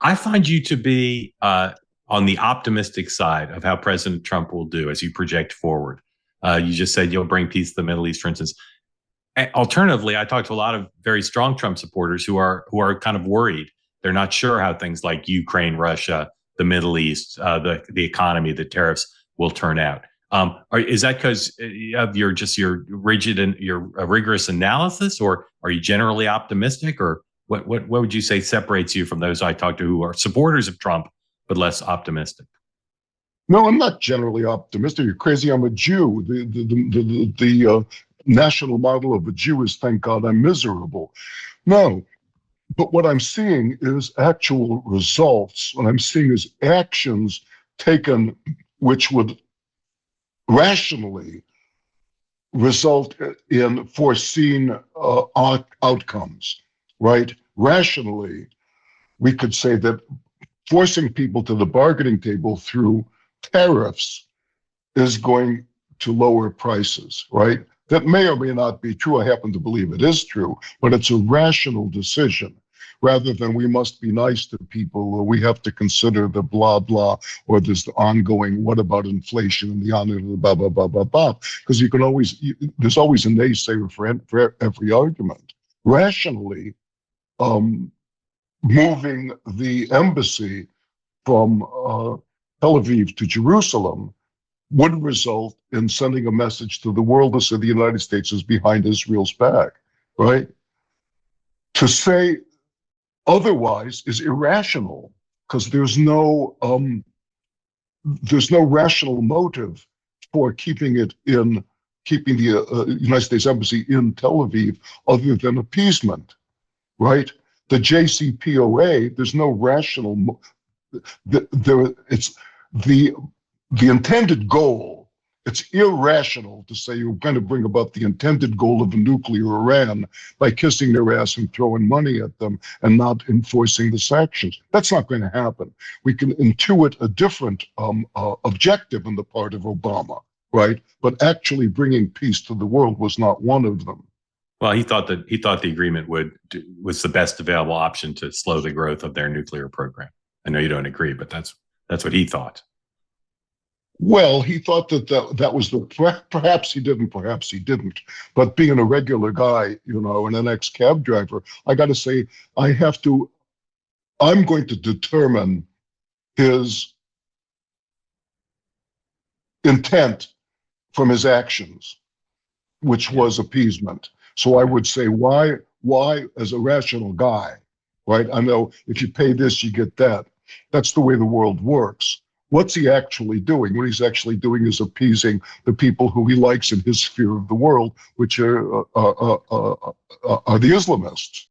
I find you to be on the optimistic side of how President Trump will do as you project forward. You just said you'll bring peace to the Middle East, for instance. Alternatively, I talked to a lot of very strong Trump supporters who are kind of worried. They're not sure how things like Ukraine, Russia, the Middle East, the economy, the tariffs will turn out. Is that because of your rigid and your rigorous analysis, or are you generally optimistic, or what would you say separates you from those I talk to who are supporters of Trump but less optimistic? No, I'm not generally optimistic. You're crazy. I'm a Jew. The national model of a Jew is, thank God I'm miserable. No, but what I'm seeing is actual results. What I'm seeing is actions taken which would rationally result in foreseen outcomes, right? Rationally, we could say that forcing people to the bargaining table through tariffs is going to lower prices, right? That may or may not be true. I happen to believe it is true, but it's a rational decision rather than we must be nice to people or we have to consider the blah, blah, or there's the ongoing, what about inflation and the on the blah, blah, blah, blah, blah. Because there's always a naysayer for every argument. Rationally, moving the embassy from Tel Aviv to Jerusalem would result in sending a message to the world to say the United States is behind Israel's back, right? To say otherwise is irrational because there's no rational motive for keeping the United States embassy in Tel Aviv other than appeasement, right? The JCPOA, there's no rational. It's the intended goal. It's irrational to say you're going to bring about the intended goal of a nuclear Iran by kissing their ass and throwing money at them and not enforcing the sanctions. That's not going to happen. We can intuit a different objective on the part of Obama, right? But actually bringing peace to the world was not one of them. Well, he thought the agreement was the best available option to slow the growth of their nuclear program. I know you don't agree, but that's what he thought. Well, he thought that was perhaps he didn't. But being a regular guy, and an ex-cab driver, I got to say, I'm going to determine his intent from his actions, which was appeasement. So I would say, why, as a rational guy, right? I know if you pay this, you get that. That's the way the world works. What's he actually doing? What he's actually doing is appeasing the people who he likes in his sphere of the world, which are the Islamists.